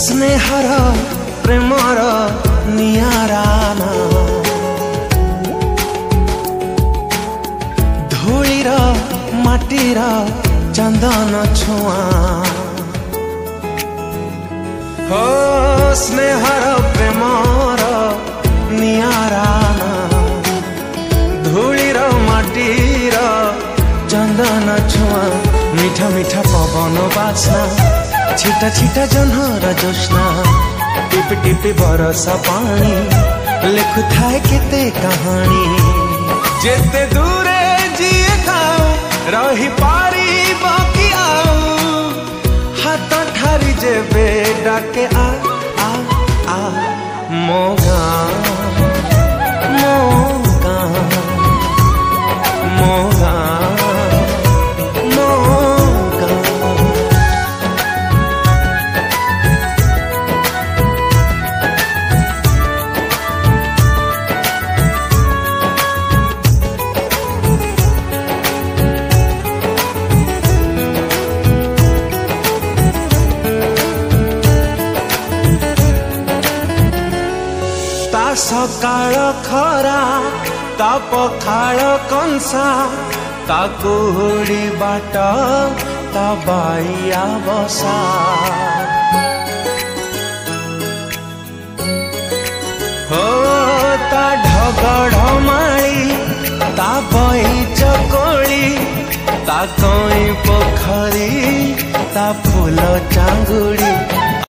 स्नेहर Premiere नियाराना धूलीर माटीर चंदन छुआ हो स्नेहर प्रेमर नियाराना धूलीर माटीर चंदन छुआ मीठा मीठा पवन बासना छिटा छिटा जन्हर जोस्ना टिप टिप बरसा पानी लिखु थाए केते कहानी जेते दूरे जीए खाओ रही पारी बाकी आओ हाथ ठारी जेबे डाके आ आ आ मोगा मोगा मोगा सकाळ खरा ता पखाळ कंसा ता कुहुडी बाट ता बाइया बसा हो ता ढगढ माळी ता बईच कोळी ता कई पोखरी ता फूल चांगुड़ी